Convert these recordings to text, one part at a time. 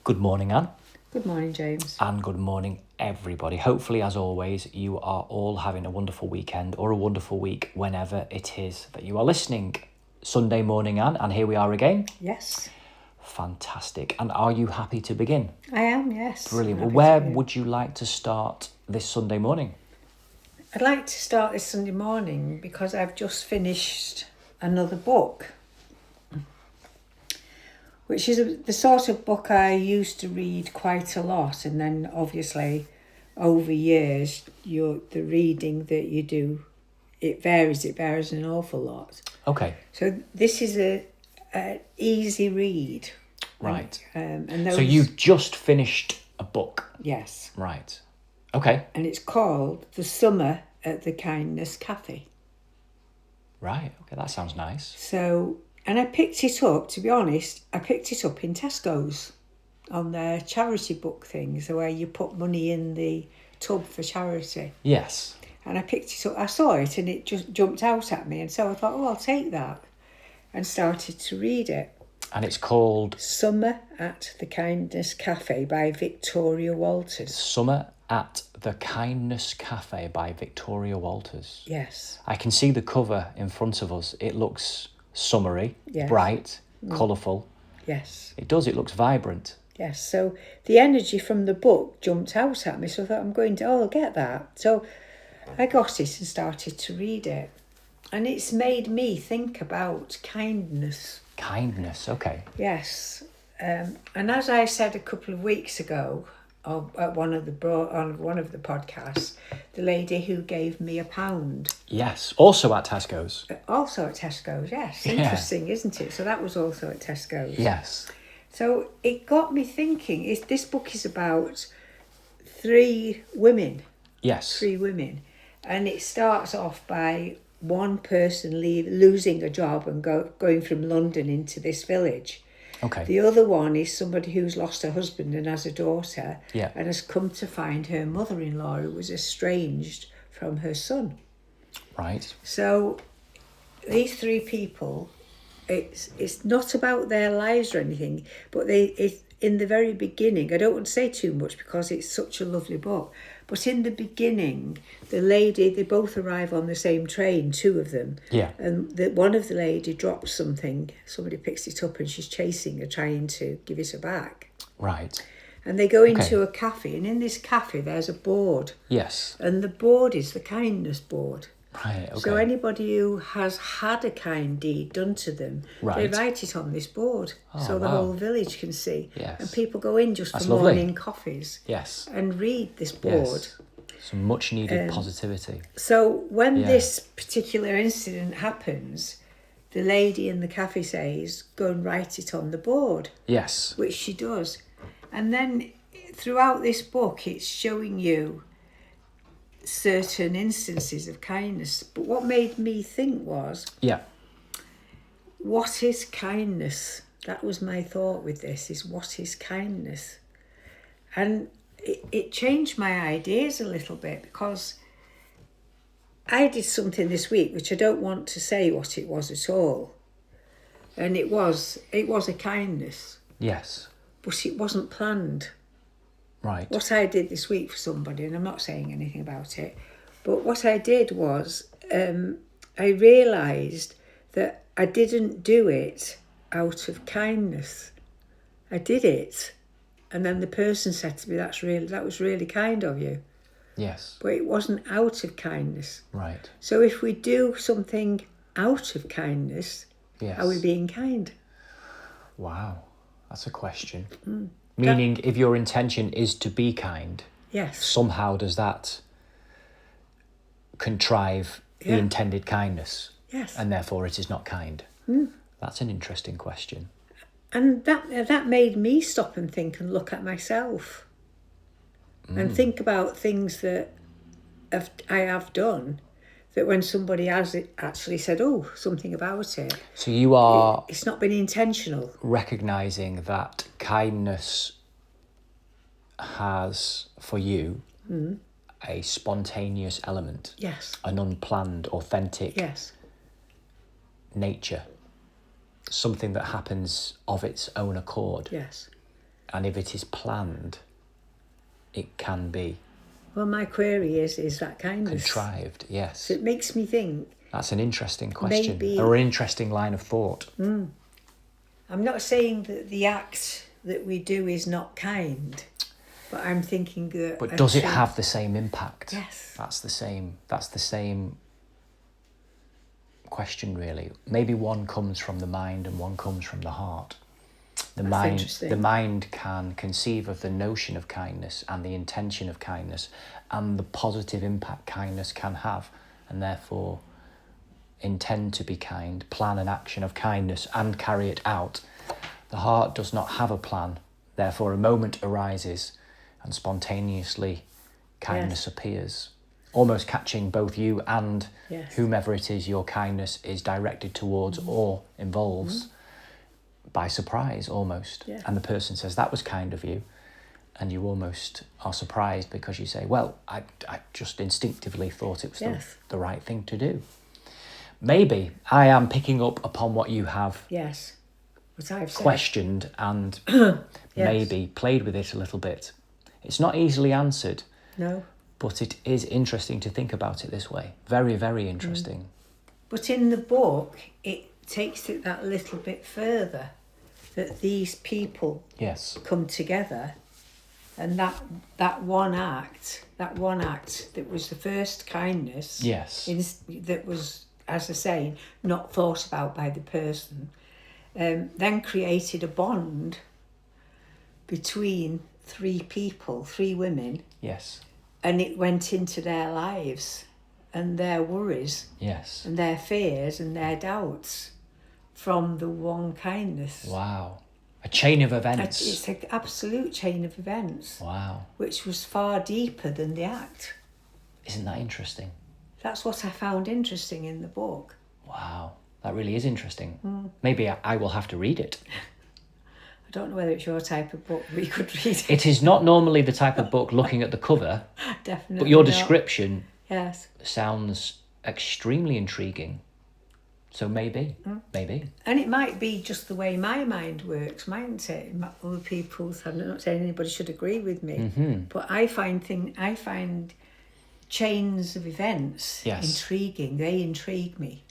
Good morning, Anne. Good morning, James. And good morning, everybody. Hopefully, as always, you are all having a wonderful weekend or a wonderful week whenever it is that you are listening. Sunday morning, Anne, and here we are again. Yes. Fantastic. And are you happy to begin? I am, yes. Brilliant. Well, where would you like to start this Sunday morning? I'd like to start this Sunday morning because I've just finished another book, which is the sort of book I used to read quite a lot, and then obviously over years the reading that you do, it varies an awful lot. Okay. So this is an easy read. Right. And so you've just finished a book? Yes. Right. Okay. And it's called The Summer at the Kindness Cafe. Right. Okay, that sounds nice. So, and I picked it up, to be honest, I picked it up in Tesco's on their charity book things, where you put money in the tub for charity. Yes. And I picked it up, I saw it and it just jumped out at me. And so I thought, oh, I'll take that, and started to read it. And it's called Summer at the Kindness Cafe by Victoria Walters. Summer at the Kindness Cafe by Victoria Walters. Yes. I can see the cover in front of us. It looks summery, Yes. bright, colourful. Yes. It does. It looks vibrant. Yes. So the energy from the book jumped out at me. So I thought, I'll get that. So I got it and started to read it. And it's made me think about kindness. Kindness, okay. Yes. And as I said a couple of weeks ago, at one of the podcasts, the lady who gave me £1. Yes, also at Tesco's. Also at Tesco's, yes. Interesting, isn't it? So that was also at Tesco's. Yes. So it got me thinking, this book is about 3 women. Yes. 3 women. And it starts off by one person losing a job and going from London into this village. Okay. The other one is somebody who's lost her husband and has a daughter, Yeah. and has come to find her mother-in-law who was estranged from her son. Right. So these 3 people, it's not about their lives or anything, but in the very beginning, I don't want to say too much because it's such a lovely book, but in the beginning, they both arrive on the same train, 2 of them. Yeah. And one of the lady drops something, somebody picks it up and she's chasing her, trying to give it her back. Right. And they go into a cafe, and in this cafe there's a board. Yes. And the board is the kindness board. Right, okay. So anybody who has had a kind deed done to them, Right. they write it on this board, so the wow. whole village can see. Yes. And people go in just That's for lovely. morning coffees Yes. and read this board. Yes. Some much needed positivity. So when this particular incident happens, the lady in the cafe says, go and write it on the board. Yes. Which she does. And then throughout this book, it's showing you certain instances of kindness. But what made me think was, Yeah. what is kindness? That was my thought with this, is what is kindness? And it changed my ideas a little bit, because I did something this week which I don't want to say what it was at all. And it was a kindness, Yes. but it wasn't planned. Right. What I did this week for somebody, and I'm not saying anything about it, but what I did was I realised that I didn't do it out of kindness. I did it, and then the person said to me, that was really kind of you. Yes. But it wasn't out of kindness. Right. So if we do something out of kindness, Yes. are we being kind? Wow. That's a question. Meaning, if your intention is to be kind, Yes. somehow does that contrive the intended kindness? Yes. And therefore it is not kind? That's an interesting question. And that made me stop and think and look at myself and think about things that I have done, that when somebody has actually said, oh, something about it. So you are It's not been intentional. recognising that kindness has, for you, a spontaneous element, Yes. an unplanned, authentic Yes. nature, something that happens of its own accord. Yes. And if it is planned, it can be Well, my query is that kindness. contrived, yes. So it makes me think. That's an interesting question, Maybe- or an interesting line of thought. I'm not saying that the act that we do is not kind, but I'm thinking that. But does it have the same impact? Yes. That's the same question, really. Maybe one comes from the mind and one comes from the heart. Interesting. The mind can conceive of the notion of kindness and the intention of kindness and the positive impact kindness can have, and therefore intend to be kind, plan an action of kindness and carry it out. The heart does not have a plan, therefore a moment arises and spontaneously kindness appears, almost catching both you and Yes. whomever it is your kindness is directed towards or involves by surprise almost. Yeah. And the person says, that was kind of you. And you almost are surprised because you say, well, I just instinctively thought it was Yes. the right thing to do. Maybe I am picking up upon what you have Yes. What I've said. questioned and maybe played with it a little bit. It's not easily answered, No. but it is interesting to think about it this way. Very, very interesting. But in the book, it takes it that little bit further, that these people Yes. come together, and that one act that was the first kindness. Yes. That was, as I say, not thought about by the person, then created a bond between three people, three women, Yes. and it went into their lives and their worries Yes. and their fears and their doubts from the one kindness. Wow. A chain of events. It's an absolute chain of events, Wow. which was far deeper than the act. Isn't that interesting? That's what I found interesting in the book. Wow. That really is interesting. Maybe I will have to read it. I don't know whether it's your type of book, but you could read it. It is not normally the type of book looking at the cover, Definitely. but your not. description Yes. sounds extremely intriguing. So maybe. And it might be just the way my mind works, mightn't it? Other people's. I'm not saying anybody should agree with me, but I find chains of events intriguing. They intrigue me.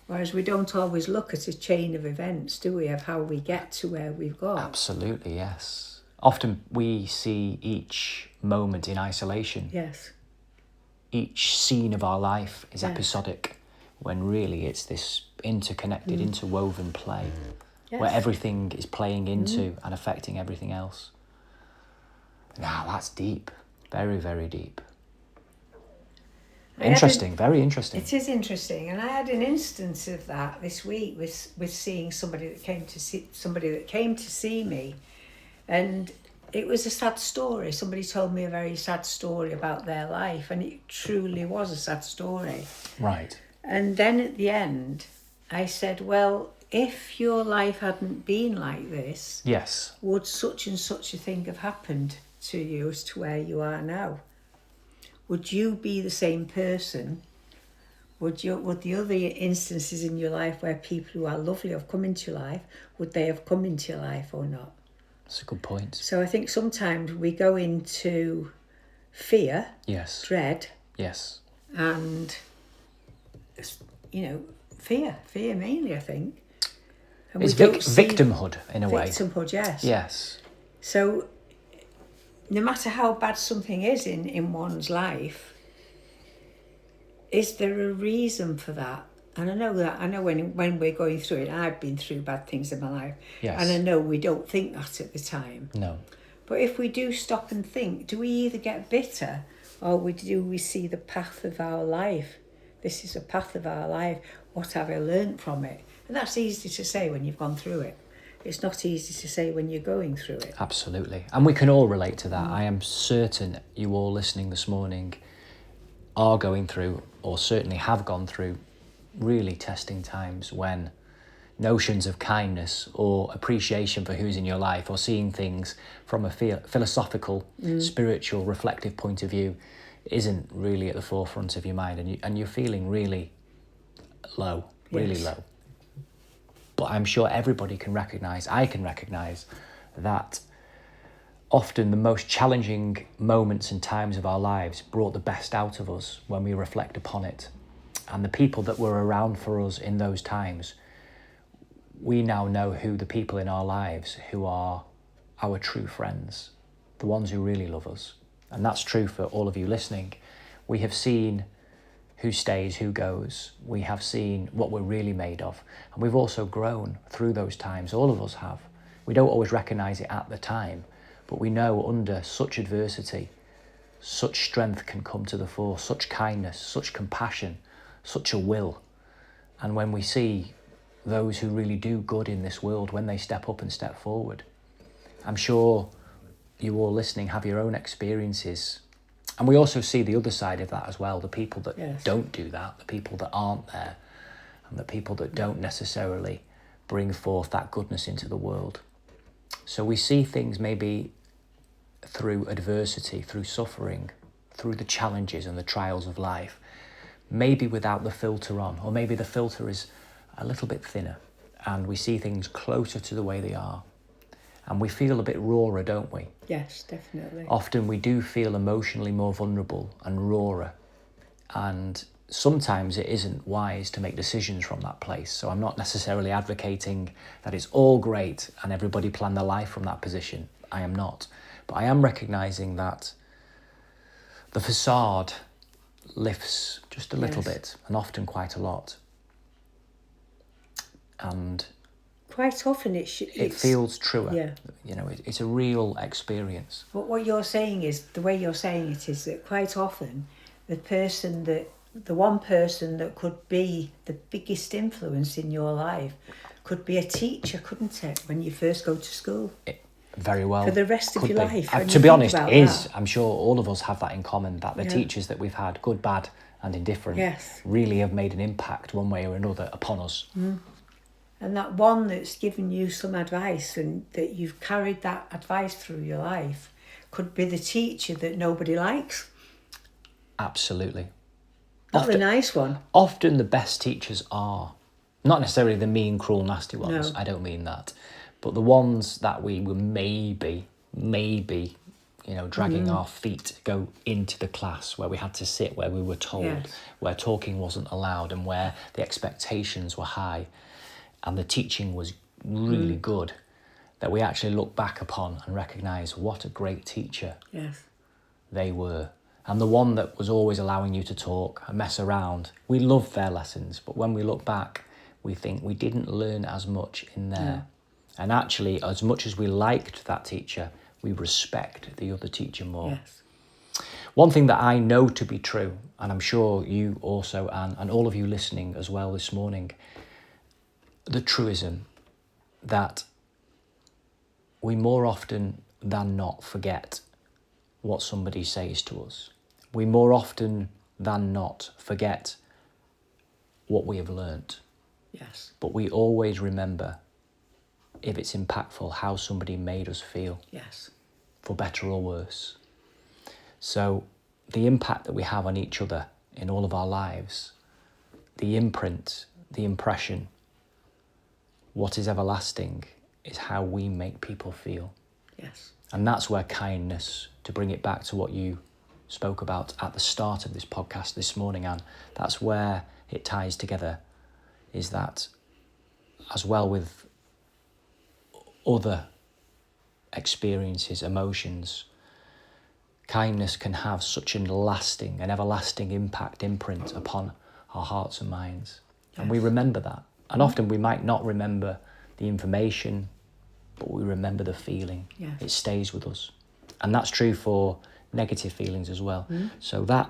Whereas we don't always look at a chain of events, do we, of how we get to where we've got. Absolutely, yes. Often we see each moment in isolation. Yes. Each scene of our life is episodic, when really it's this interconnected, interwoven play, where everything is playing into and affecting everything else. Now that's deep. Very, very deep. Interesting, very interesting. It is interesting, and I had an instance of that this week with seeing somebody that came to see me, and it was a sad story. Somebody told me a very sad story about their life, and it truly was a sad story. Right. And then at the end, I said, well, if your life hadn't been like this, Yes. would such and such a thing have happened to you as to where you are now? Would you be the same person? Would the other instances in your life where people who are lovely have come into your life, would they have come into your life or not? That's a good point. So I think sometimes we go into fear, Yes. dread, Yes. and, fear mainly, I think. And It's we don't see victimhood in a way. Victimhood, yes. Yes. So no matter how bad something is in one's life, is there a reason for that? And I know when we're going through it, I've been through bad things in my life. Yes. And I know we don't think that at the time. No. But if we do stop and think, do we either get bitter or do we see the path of our life? This is a path of our life. What have I learnt from it? And that's easy to say when you've gone through it. It's not easy to say when you're going through it. Absolutely. And we can all relate to that. I am certain you all listening this morning are going through, or certainly have gone through, really testing times when notions of kindness or appreciation for who's in your life, or seeing things from a philosophical, spiritual, reflective point of view isn't really at the forefront of your mind, and you're feeling really low, really Yes. low. But I'm sure everybody can recognise, I can recognise that often the most challenging moments and times of our lives brought the best out of us when we reflect upon it. And the people that were around for us in those times, we now know who the people in our lives who are our true friends, the ones who really love us. And that's true for all of you listening. We have seen who stays, who goes. We have seen what we're really made of. And we've also grown through those times. All of us have. We don't always recognise it at the time, but we know under such adversity, such strength can come to the fore, such kindness, such compassion, such a will. And when we see those who really do good in this world, when they step up and step forward, I'm sure you all listening have your own experiences. And we also see the other side of that as well, the people that don't do that, the people that aren't there, and the people that don't necessarily bring forth that goodness into the world. So we see things maybe through adversity, through suffering, through the challenges and the trials of life, maybe without the filter on, or maybe the filter is a little bit thinner and we see things closer to the way they are. And we feel a bit rawer, don't we? Yes, definitely. Often we do feel emotionally more vulnerable and rawer. And sometimes it isn't wise to make decisions from that place. So I'm not necessarily advocating that it's all great and everybody plan their life from that position. I am not. But I am recognising that the facade lifts just a little bit, and often quite a lot. And quite often it feels truer. Yeah. You know, it's a real experience. But what you're saying is, the way you're saying it is that quite often the one person that could be the biggest influence in your life could be a teacher, couldn't it, when you first go to school? Very well. For the rest of your life. To be honest, I'm sure all of us have that in common, that the teachers that we've had, good, bad and indifferent, really have made an impact one way or another upon us. Mm. And that one that's given you some advice and that you've carried that advice through your life could be the teacher that nobody likes. Absolutely. Not the nice one. Often the best teachers are not necessarily the mean, cruel, nasty ones. No. I don't mean that. But the ones that we were maybe, dragging our feet to go into the class, where we had to sit, where we were told, where talking wasn't allowed and where the expectations were high. And the teaching was really good, that we actually look back upon and recognise what a great teacher they were. And the one that was always allowing you to talk and mess around, we loved their lessons, but when we look back, we think we didn't learn as much in there. And actually, as much as we liked that teacher, we respect the other teacher more. Yes. One thing that I know to be true, and I'm sure you also, Anne, and all of you listening as well this morning, the truism that we more often than not forget what somebody says to us. We more often than not forget what we have learnt. Yes. But we always remember, if it's impactful, how somebody made us feel. Yes. For better or worse. So the impact that we have on each other in all of our lives, the imprint, the impression, what is everlasting is how we make people feel. Yes. And that's where kindness, to bring it back to what you spoke about at the start of this podcast this morning, Anne, that's where it ties together, is that as well with other experiences, emotions, kindness can have such an everlasting impact, imprint upon our hearts and minds. Yes. And we remember that. And often we might not remember the information, but we remember the feeling. Yes. It stays with us. And that's true for negative feelings as well. So that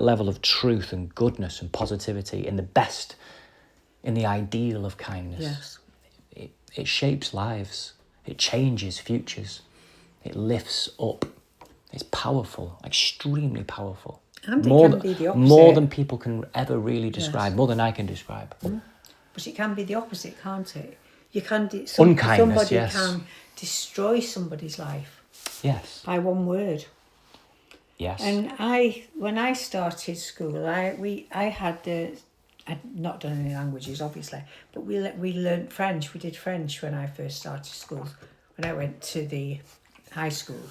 level of truth and goodness and positivity in the ideal of kindness, it shapes lives. It changes futures. It lifts up. It's powerful, extremely powerful. And more it can be the opposite. More than people can ever really describe, more than I can describe. But it can be the opposite, can't it? You can unkindness, somebody can destroy somebody's life. Yes. By one word. Yes. And when I started school, I'd not done any languages, obviously, but we learnt French. We did French when I first started school, when I went to the high school.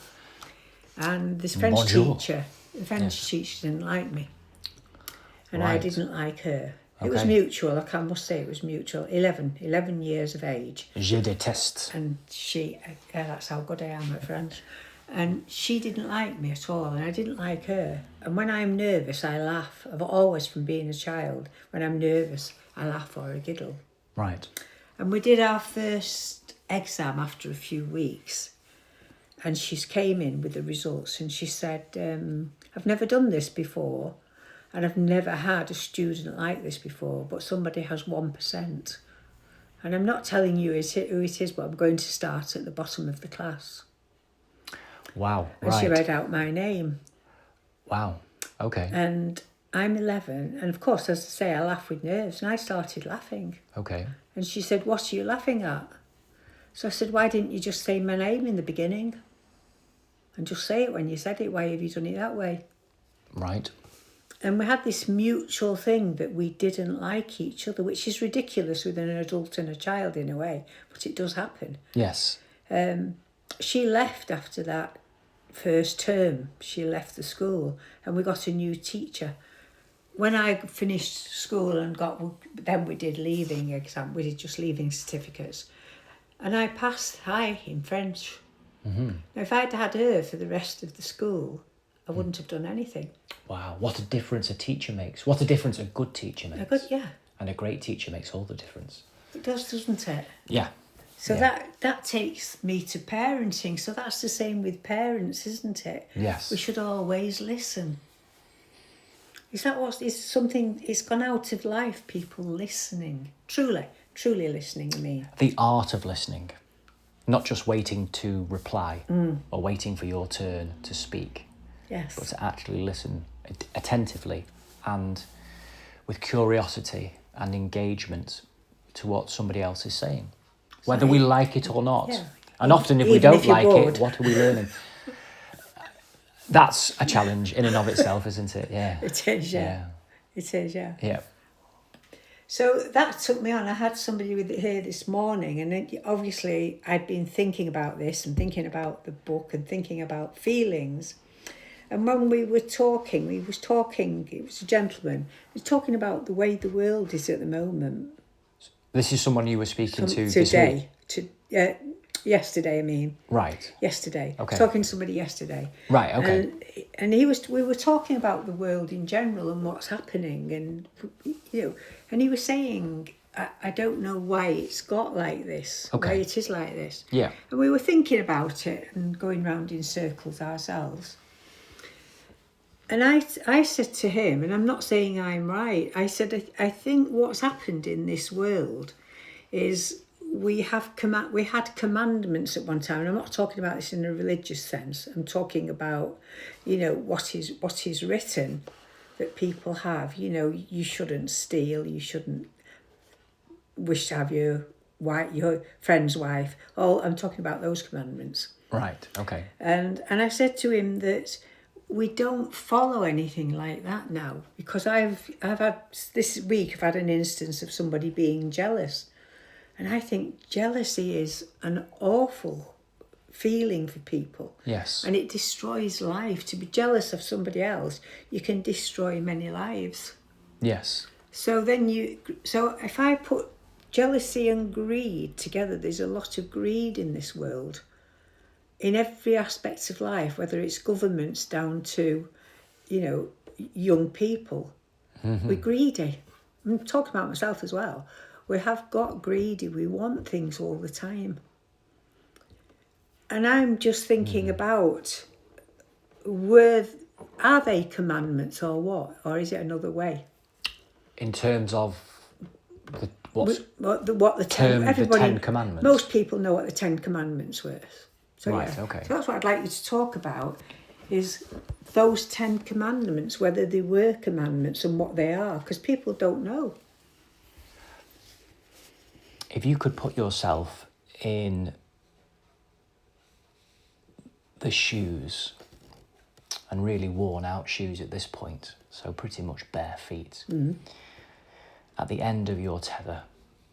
And this French Bonjour. teacher, the French teacher didn't like me. And I Right. didn't like her. It was Okay. mutual, I must say it was mutual. 11 years of age. Je déteste. And she, that's how good I am at French. And she didn't like me at all, and I didn't like her. And when I'm nervous, I laugh. I've always, from being a child, when I'm nervous, I laugh or I giggle. Right. And we did our first exam after a few weeks. And she came in with the results and she said, I've never done this before and I've never had a student like this before, but somebody has 1%. And I'm not telling you who it is, but I'm going to start at the bottom of the class. Wow. And Right. she read out my name. Wow. Okay. And I'm 11. And of course, as I say, I laugh with nerves. And I started laughing. Okay. And she said, what are you laughing at? So I said, why didn't you just say my name in the beginning? And just say it when you said it. Why have you done it that way? Right. And we had this mutual thing that we didn't like each other, which is ridiculous with an adult and a child in a way, but it does happen. Yes. She left after that first term. She left the school and we got a new teacher. When I finished school and then we did leaving exam, we did just leaving certificates. And I passed high in French. Mm-hmm. Now, if I'd had her for the rest of the school, I wouldn't have done anything. Wow. What a difference a teacher makes. What a difference a good teacher makes. Yeah, And a great teacher makes all the difference. it does, doesn't it? Yeah. So Yeah. that takes me to parenting. So that's the same with parents, isn't it? Yes. We should always listen. Is that what is something? It's gone out of life. People listening, truly listening. I mean, The art of listening. Not just waiting to reply or waiting for your turn to speak, yes, but to actually listen attentively and with curiosity and engagement to what somebody else is saying, whether we like it or not. Yeah. And often if we Even don't if you're like bored. it, what are we learning? That's a challenge in and of itself, isn't it? Yeah. it is. Yeah, it is. Yeah. Yeah. So that took me on. I had somebody here this morning, and obviously I'd been thinking about this and thinking about the book and thinking about feelings. And when we were talking, it was a gentleman, he was talking about the way the world is at the moment. This is someone you were speaking to this week? Yesterday, I mean. Right. Yesterday. Okay. Talking to somebody yesterday. Right, okay. And we were talking about the world in general and what's happening, and and he was saying, I don't know why it's got like this, Okay. why it is like this. Yeah. And we were thinking about it and going round in circles ourselves. And I said to him, and I'm not saying I'm right, I said, I think what's happened in this world is we had commandments at one time, and I'm not talking about this in a religious sense. I'm talking about, what is written that people have. You shouldn't steal. You shouldn't wish to have your friend's wife. I'm talking about those commandments. Right, okay. And I said to him that we don't follow anything like that now, because I've had this week I've had an instance of somebody being jealous. And I think jealousy is an awful feeling for people. Yes. And it destroys life. To be jealous of somebody else, you can destroy many lives. Yes. So if I put jealousy and greed together, there's a lot of greed in this world. In every aspect of life, whether it's governments down to, young people. Mm-hmm. We're greedy. I'm talking about myself as well. We have got greedy. We want things all the time. And I'm just thinking about, are they commandments or what? Or is it another way? In terms of What the term, Ten, the 10 Commandments? Most people know what the 10 Commandments were. So, right, yeah. okay. So that's what I'd like you to talk about, is those 10 Commandments, whether they were commandments and what they are, because people don't know. If you could put yourself in the shoes, and really worn out shoes at this point, so pretty much bare feet, at the end of your tether,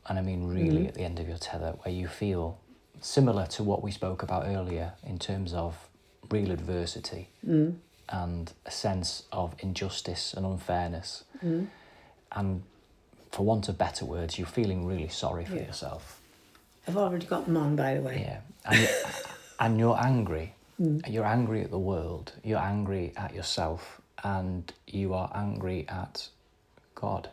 and I mean really at the end of your tether, where you feel similar to what we spoke about earlier in terms of real adversity and a sense of injustice and unfairness. And for want of better words, you're feeling really sorry for yourself. I've already got them on, by the way. Yeah. And you're angry. You're angry at the world. You're angry at yourself. And you are angry at God.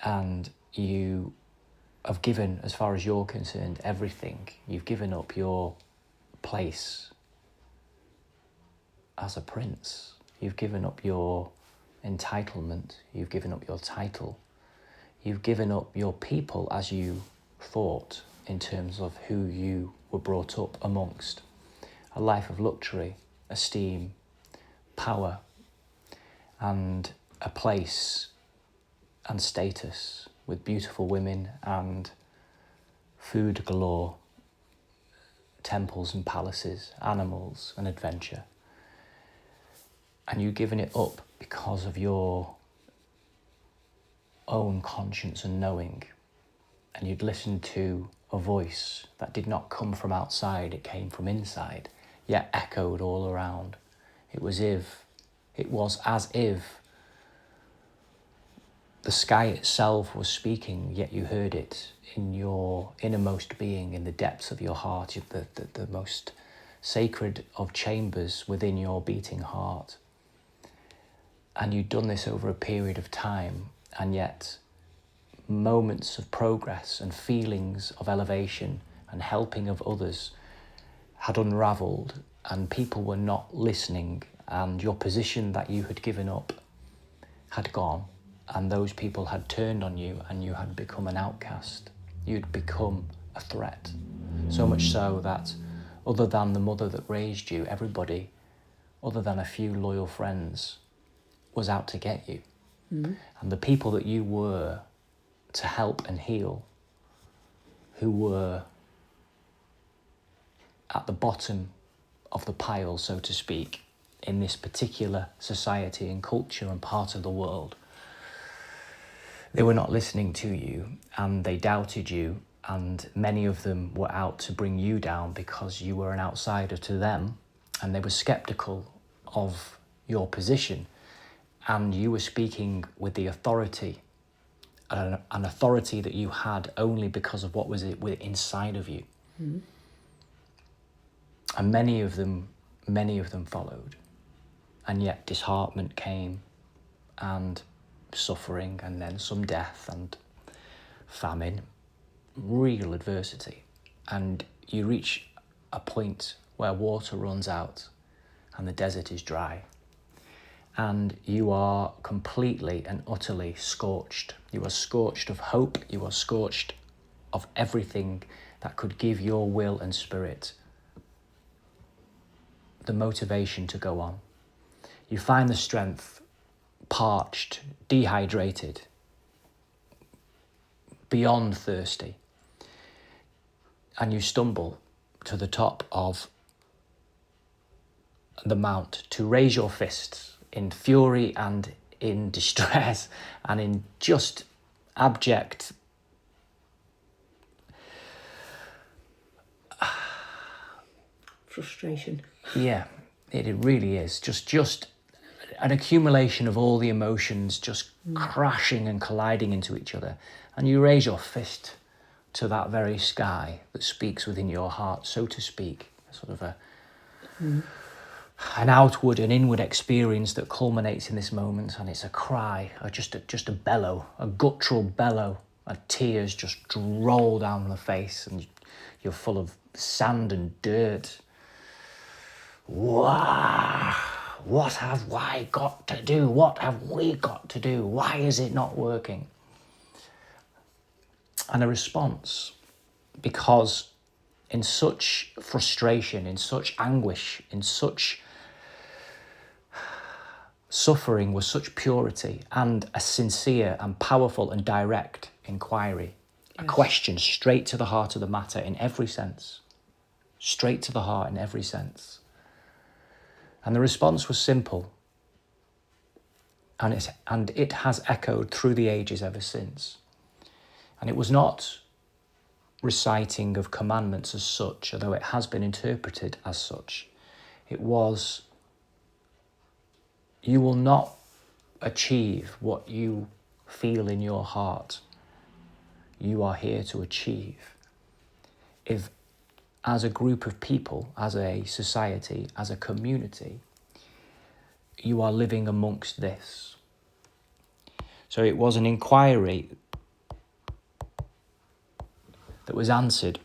And you have given, as far as you're concerned, everything. You've given up your place as a prince. You've given up your entitlement. You've given up your title. You've given up your people as you thought in terms of who you were brought up amongst. A life of luxury, esteem, power, and a place and status with beautiful women and food galore, temples and palaces, animals and adventure. And you've given it up because of your own conscience and knowing. And you'd listened to a voice that did not come from outside, it came from inside, yet echoed all around. It was as if the sky itself was speaking, yet you heard it in your innermost being, in the depths of your heart, the most sacred of chambers within your beating heart. And you'd done this over a period of time, and yet moments of progress and feelings of elevation and helping of others had unravelled, and people were not listening, and your position that you had given up had gone, and those people had turned on you, and you had become an outcast. You'd become a threat. So much so that other than the mother that raised you, everybody, other than a few loyal friends, was out to get you. And the people that you were to help and heal, who were at the bottom of the pile, so to speak, in this particular society and culture and part of the world, they were not listening to you, and they doubted you, and many of them were out to bring you down because you were an outsider to them, and they were skeptical of your position, and you were speaking with the authority, an authority that you had only because of what was inside of you. And many of them followed, and yet disheartenment came, and suffering, and then some death and famine, real adversity. And you reach a point where water runs out and the desert is dry, and you are completely and utterly scorched. You are scorched of hope. You are scorched of everything that could give your will and spirit the motivation to go on. You find the strength parched, dehydrated, beyond thirsty, and you stumble to the top of the mount to raise your fists in fury and in distress and in just abject frustration. Yeah, it really is. Just an accumulation of all the emotions just crashing and colliding into each other. And you raise your fist to that very sky that speaks within your heart, so to speak, sort of an outward and inward experience that culminates in this moment. And it's a cry, or just a bellow, a guttural bellow, and tears just roll down the face, and you're full of sand and dirt. Wow, what have I got to do? What have we got to do? Why is it not working? And a response, because in such frustration, in such anguish, in such suffering was such purity and a sincere and powerful and direct inquiry, a question straight to the heart of the matter in every sense, straight to the heart in every sense. And the response was simple, and it has echoed through the ages ever since. And it was not reciting of commandments as such, although it has been interpreted as such. It was, you will not achieve what you feel in your heart you are here to achieve if, as a group of people, as a society, as a community, you are living amongst this. So it was an inquiry that was answered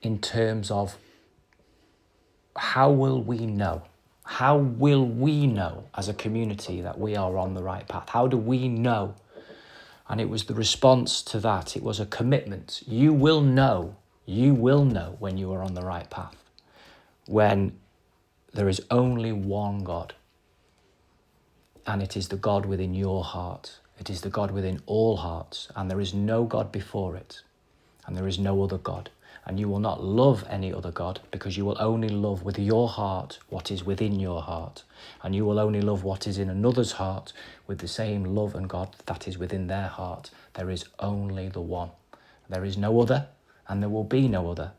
in terms of how will we know? How will we know as a community that we are on the right path? How do we know? And it was the response to that. It was a commitment. You will know when you are on the right path, when there is only one God. And it is the God within your heart. It is the God within all hearts. And there is no God before it. And there is no other God. And you will not love any other God, because you will only love with your heart what is within your heart. And you will only love what is in another's heart with the same love and God that is within their heart. There is only the one. There is no other, and there will be no other.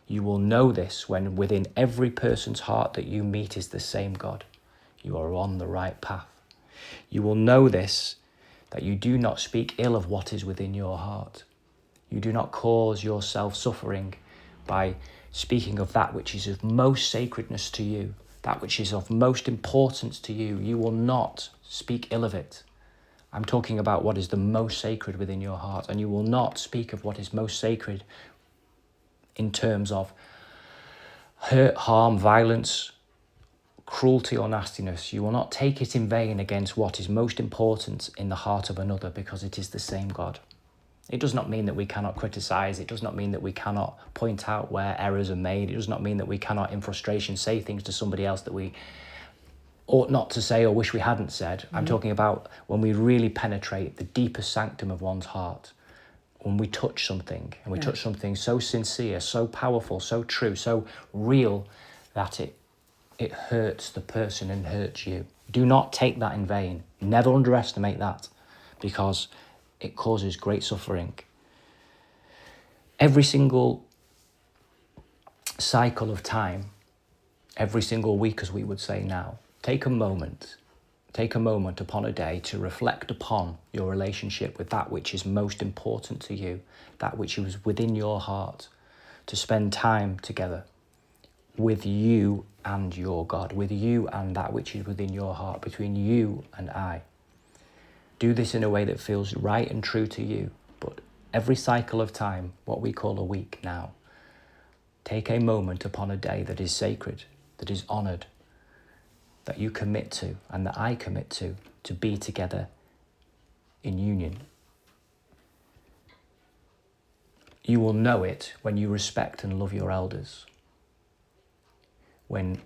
You will know this when within every person's heart that you meet is the same God. You are on the right path. You will know this, that you do not speak ill of what is within your heart. You do not cause yourself suffering by speaking of that which is of most sacredness to you, that which is of most importance to you. You will not speak ill of it. I'm talking about what is the most sacred within your heart, and you will not speak of what is most sacred in terms of hurt, harm, violence, cruelty or nastiness. You will not take it in vain against what is most important in the heart of another, because it is the same God. It does not mean that we cannot criticize. It does not mean that we cannot point out where errors are made. It does not mean that we cannot, in frustration, say things to somebody else that we ought not to say or wish we hadn't said. I'm talking about when we really penetrate the deepest sanctum of one's heart, when we touch something, and we touch something so sincere, so powerful, so true, so real, that it hurts the person and hurts you. Do not take that in vain. Never underestimate that, because it causes great suffering. Every single cycle of time, every single week, as we would say now, take a moment upon a day to reflect upon your relationship with that which is most important to you, that which is within your heart, to spend time together with you and your God, with you and that which is within your heart, between you and I. Do this in a way that feels right and true to you, but every cycle of time, what we call a week now, take a moment upon a day that is sacred, that is honoured, that you commit to and that I commit to be together in union. You will know it when you respect and love your elders. When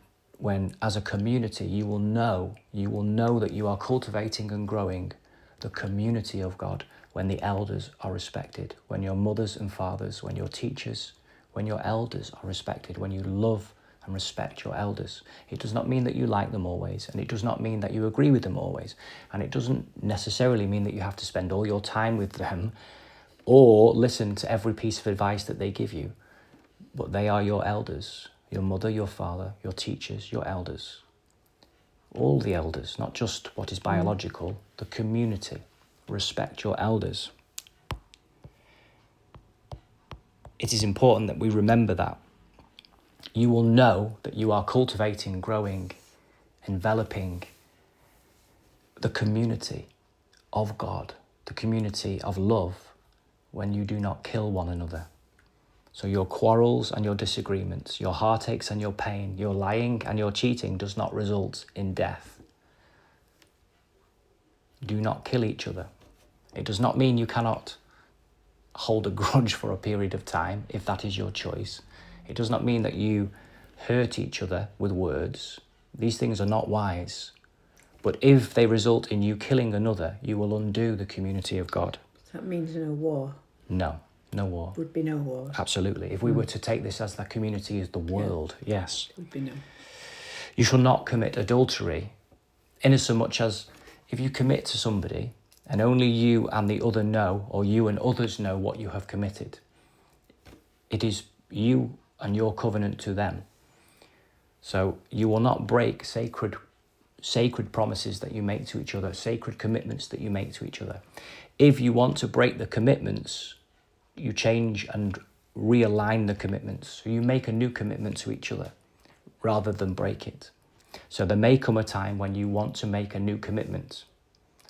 as a community you will know that you are cultivating and growing the community of God, when the elders are respected, when your mothers and fathers, when your teachers, when your elders are respected, when you love and respect your elders. It does not mean that you like them always, and it does not mean that you agree with them always, and it doesn't necessarily mean that you have to spend all your time with them or listen to every piece of advice that they give you, but they are your elders, your mother, your father, your teachers, your elders. All the elders, not just what is biological, the community. Respect your elders. It is important that we remember that. You will know that you are cultivating, growing, enveloping the community of God, the community of love, when you do not kill one another. So your quarrels and your disagreements, your heartaches and your pain, your lying and your cheating does not result in death. Do not kill each other. It does not mean you cannot hold a grudge for a period of time, if that is your choice. It does not mean that you hurt each other with words. These things are not wise. But if they result in you killing another, you will undo the community of God. That means no war. No war. Would be no war. Absolutely. If we were to take this as the community is the world, yes. Would be no. You shall not commit adultery, inasmuch as if you commit to somebody and only you and the other know, or you and others know what you have committed, It is you and your covenant to them. So you will not break sacred promises that you make to each other, sacred commitments that you make to each other. If you want to break the commitments, you change and realign the commitments. So you make a new commitment to each other rather than break it. So there may come a time when you want to make a new commitment,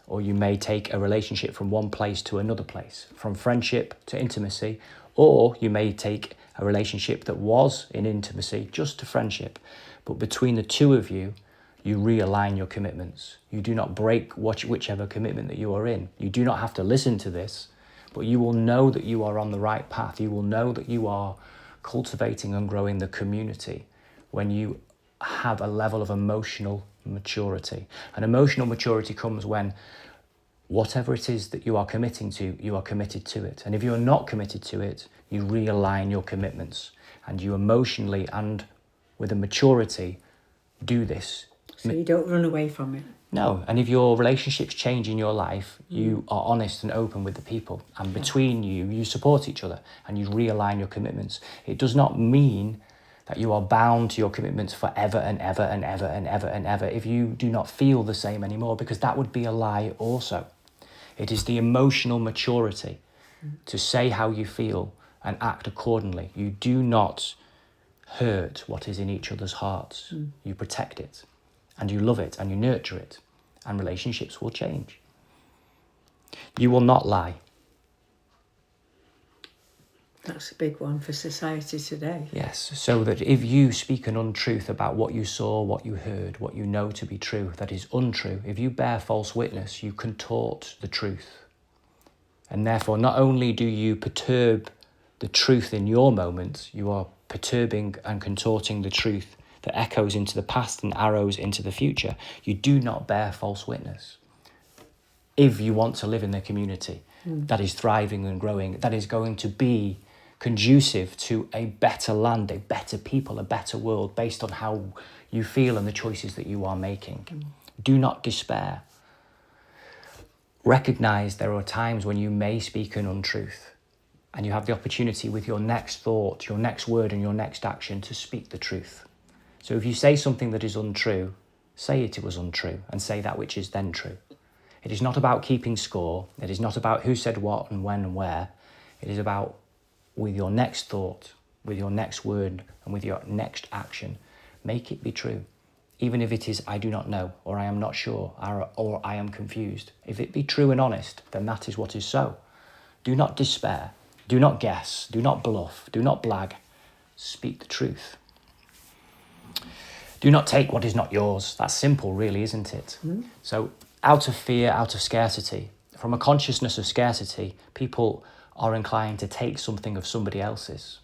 or you may take a relationship from one place to another place, from friendship to intimacy, or you may take a relationship that was in intimacy just to friendship. But between the two of you, you realign your commitments. You do not break whichever commitment that you are in. You do not have to listen to this, but you will know that you are on the right path. You will know that you are cultivating and growing the community when you have a level of emotional maturity. And emotional maturity comes when whatever it is that you are committing to, you are committed to it. And if you are not committed to it, you realign your commitments, and you emotionally and with a maturity do this. So you don't run away from it. No, and if your relationships change in your life, you are honest and open with the people, and between you, you support each other and you realign your commitments. It does not mean that you are bound to your commitments forever and ever and ever and ever and ever if you do not feel the same anymore, because that would be a lie also. It is the emotional maturity to say how you feel and act accordingly. You do not hurt what is in each other's hearts. You protect it, and you love it, and you nurture it, and relationships will change. You will not lie. That's a big one for society today. Yes, so that if you speak an untruth about what you saw, what you heard, what you know to be true, that is untrue, if you bear false witness, you contort the truth. And therefore, not only do you perturb the truth in your moment, you are perturbing and contorting the truth that echoes into the past and arrows into the future. You do not bear false witness. If you want to live in the community that is thriving and growing, that is going to be conducive to a better land, a better people, a better world, based on how you feel and the choices that you are making. Do not despair. Recognize there are times when you may speak an untruth, and you have the opportunity with your next thought, your next word, and your next action to speak the truth. So if you say something that is untrue, say it was untrue, and say that which is then true. It is not about keeping score. It is not about who said what and when and where. It is about, with your next thought, with your next word, and with your next action, make it be true. Even if it is, I do not know, or I am not sure, or I am confused. If it be true and honest, then that is what is so. Do not despair. Do not guess. Do not bluff. Do not blag. Speak the truth. Do not take what is not yours. That's simple, really, isn't it? So out of fear, out of scarcity, from a consciousness of scarcity, people are inclined to take something of somebody else's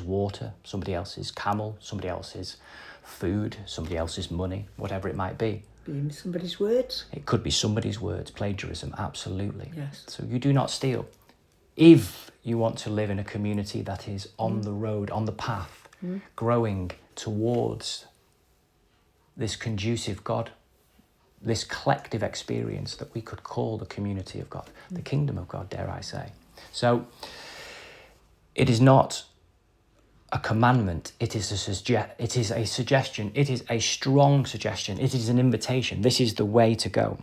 water, somebody else's camel, somebody else's food, somebody else's money, whatever it might be. Being somebody's words. It could be somebody's words, plagiarism, absolutely. Yes. So you do not steal. If you want to live in a community that is on the road, on the path, growing towards this conducive God, this collective experience that we could call the community of God, the kingdom of God, dare I say. So it is not a commandment, it is a suggestion, it is a strong suggestion, it is an invitation. This is the way to go.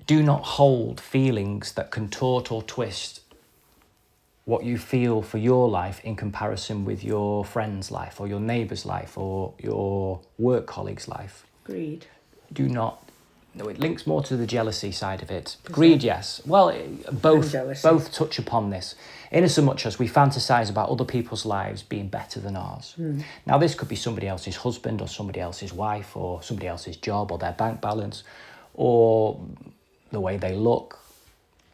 Do not hold feelings that contort or twist what you feel for your life in comparison with your friend's life or your neighbour's life or your work colleague's life. Greed. Do not. No, it links more to the jealousy side of it. Greed, yes. Well, both touch upon this, inasmuch as we fantasize about other people's lives being better than ours. Now, this could be somebody else's husband or somebody else's wife or somebody else's job or their bank balance or the way they look.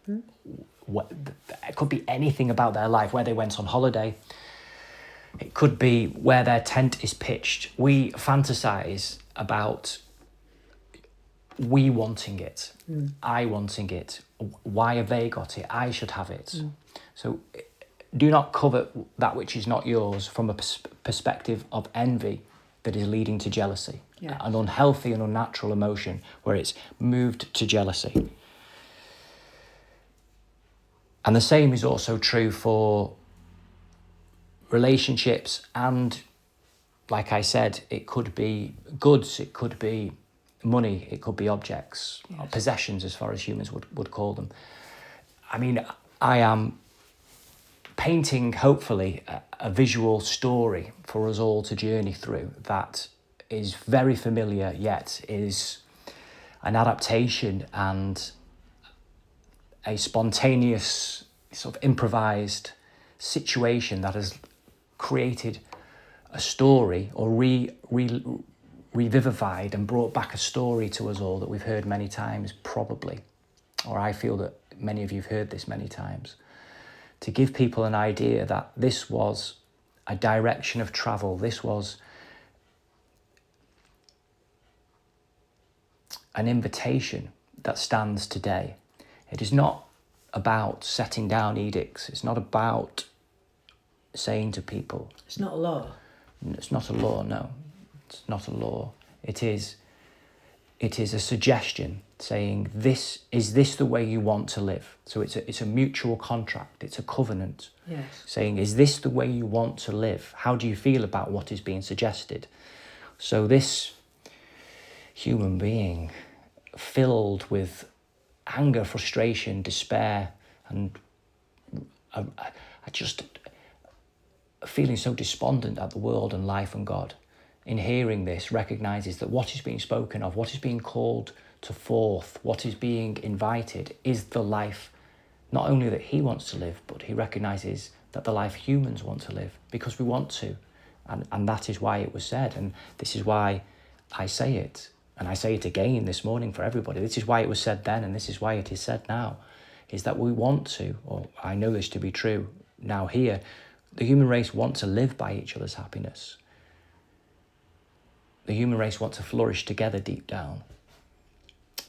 It could be anything about their life, where they went on holiday. It could be where their tent is pitched. We fantasize about we wanting it, I wanting it, why have they got it, I should have it. So do not covet that which is not yours from a perspective of envy that is leading to jealousy, an unhealthy and unnatural emotion where it's moved to jealousy. And the same is also true for relationships, and like I said, it could be goods, it could be money, it could be objects, or possessions, as far as humans would call them. I mean, I am painting, hopefully, a visual story for us all to journey through that is very familiar, yet is an adaptation and a spontaneous, sort of improvised situation that has created a story, or revivified and brought back a story to us all that we've heard many times, probably, or I feel that many of you have heard this many times, to give people an idea that this was a direction of travel, this was an invitation that stands today. It is not about setting down edicts, it's not about saying to people... It's not a law. It's not a law, no. It's not a law. It is a suggestion saying, is this the way you want to live? So it's a mutual contract, it's a covenant. Yes. Saying, is this the way you want to live? How do you feel about what is being suggested? So this human being, filled with anger, frustration, despair, and I just feeling so despondent at the world and life and God, in hearing this, recognises that what is being spoken of, what is being called to forth, what is being invited, is the life not only that he wants to live, but he recognises that the life humans want to live, because we want to. And that is why it was said, and this is why I say it, and I say it again this morning for everybody. This is why it was said then, and this is why it is said now, is that we want to, or I know this to be true now here, the human race want to live by each other's happiness. The human race want to flourish together deep down.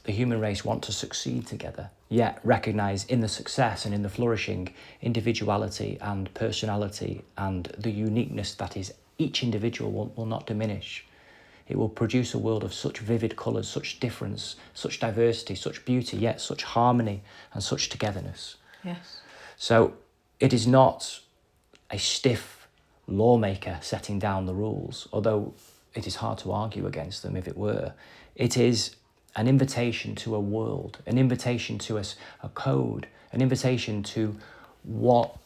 The human race want to succeed together, yet recognise in the success and in the flourishing individuality and personality and the uniqueness that is each individual will not diminish. It will produce a world of such vivid colours, such difference, such diversity, such beauty, yet such harmony and such togetherness. Yes. So it is not a stiff lawmaker setting down the rules, although it is hard to argue against them if it were. It is an invitation to a world, an invitation to a code, an invitation to what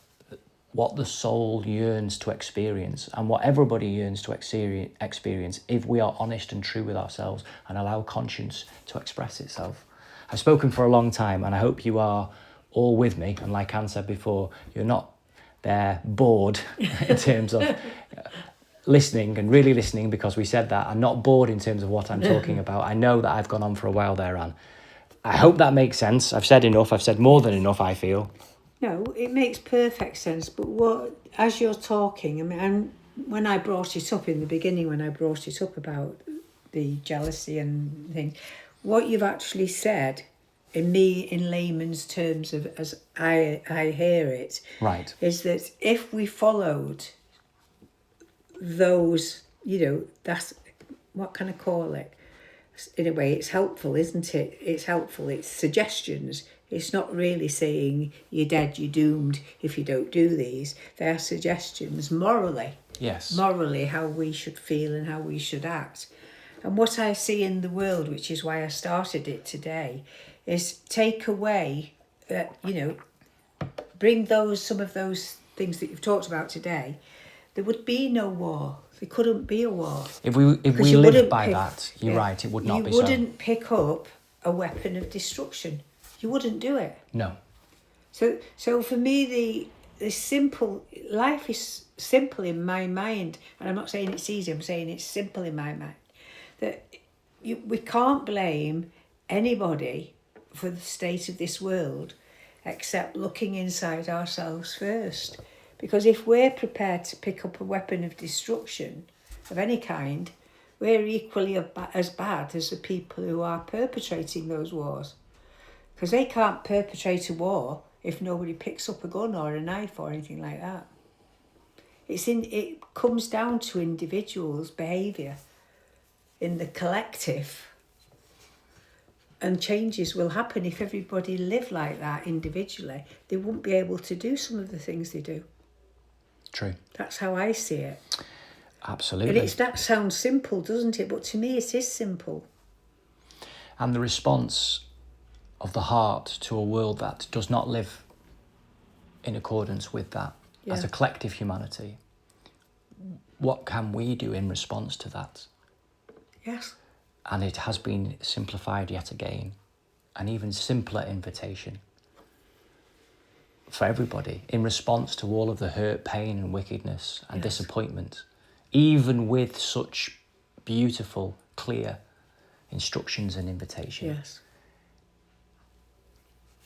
the soul yearns to experience, and what everybody yearns to experience if we are honest and true with ourselves and allow conscience to express itself. I've spoken for a long time, and I hope you are all with me, and like Anne said before, you're not there bored in terms of listening and really listening, because we said that. I'm not bored in terms of what I'm talking about. I know that I've gone on for a while there, Anne. I hope that makes sense. I've said enough. I've said more than enough, I feel. No, it makes perfect sense. But as you're talking, I mean, and when I brought it up in the beginning, when I brought it up about the jealousy and things, what you've actually said, in layman's terms, of as I hear it, right, is that if we followed those, that's, what can I call it? In a way, it's helpful, isn't it? It's helpful. It's suggestions. It's not really saying you're dead, you're doomed if you don't do these. They're suggestions morally. Yes. Morally, how we should feel and how we should act. And what I see in the world, which is why I started it today, is take away, bring some of those things that you've talked about today. There would be no war. There couldn't be a war. If we lived by that, you're right, it would not be so. You wouldn't pick up a weapon of destruction. You wouldn't do it. No. So for me, the simple life is simple in my mind, and I'm not saying it's easy. I'm saying it's simple in my mind. That we can't blame anybody for the state of this world, except looking inside ourselves first. Because if we're prepared to pick up a weapon of destruction of any kind, we're equally as bad as the people who are perpetrating those wars. Because they can't perpetrate a war if nobody picks up a gun or a knife or anything like that. It comes down to individuals' behaviour in the collective. And changes will happen if everybody lived like that individually. They wouldn't be able to do some of the things they do. True. That's how I see it. Absolutely. And that sounds simple, doesn't it? But to me, it is simple. And the response of the heart to a world that does not live in accordance with that, as a collective humanity, what can we do in response to that? Yes. And it has been simplified yet again. An even simpler invitation for everybody in response to all of the hurt, pain and wickedness and disappointment, even with such beautiful, clear instructions and invitation. Yes.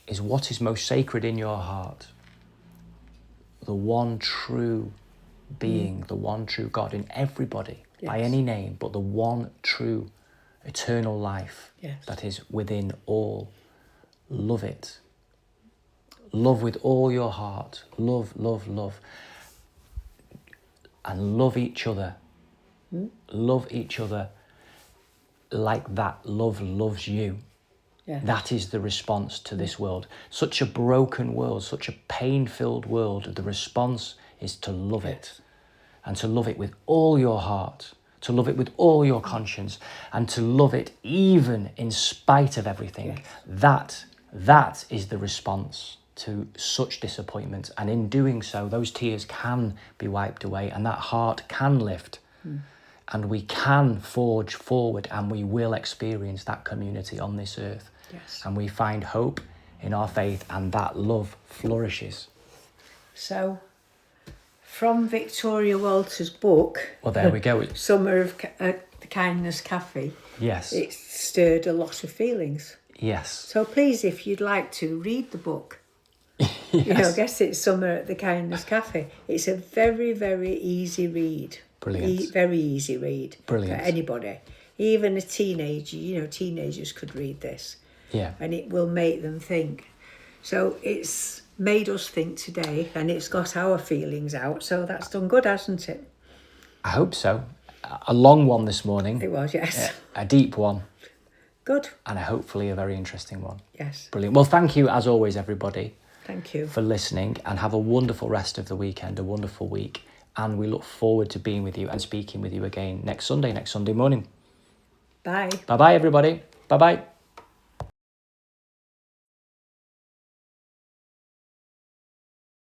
Is what is most sacred in your heart, the one true being, the one true God in everybody, by any name, but the one true eternal life that is within all. Love it. Love with all your heart. Love, love, love. And love each other. Love each other like that love loves you. Yeah. That is the response to this world. Such a broken world, such a pain-filled world. The response is to love it. And to love it with all your heart. To love it with all your conscience. And to love it even in spite of everything. Yes. That is the response to such disappointment. And in doing so, those tears can be wiped away. And that heart can lift. And we can forge forward, and we will experience that community on this earth. Yes. And we find hope in our faith, and that love flourishes. So, from Victoria Walters' book... Well, there we go. Summer of the Kindness Cafe. Yes. It stirred a lot of feelings. Yes. So please, if you'd like to read the book, Yes. you know, I guess it's Summer at the Kindness Cafe. It's a very, very easy read. Brilliant. Very easy read. Brilliant. For anybody. Even a teenager, you know, teenagers could read this. Yeah. And it will make them think. So it's made us think today, and it's got our feelings out. So that's done good, hasn't it? I hope so. A long one this morning. It was, yes. A deep one. Good. And hopefully a very interesting one. Yes. Brilliant. Well, thank you as always, everybody. Thank you. For listening, and have a wonderful rest of the weekend, a wonderful week. And we look forward to being with you and speaking with you again next Sunday morning. Bye. Bye-bye, everybody. Bye-bye.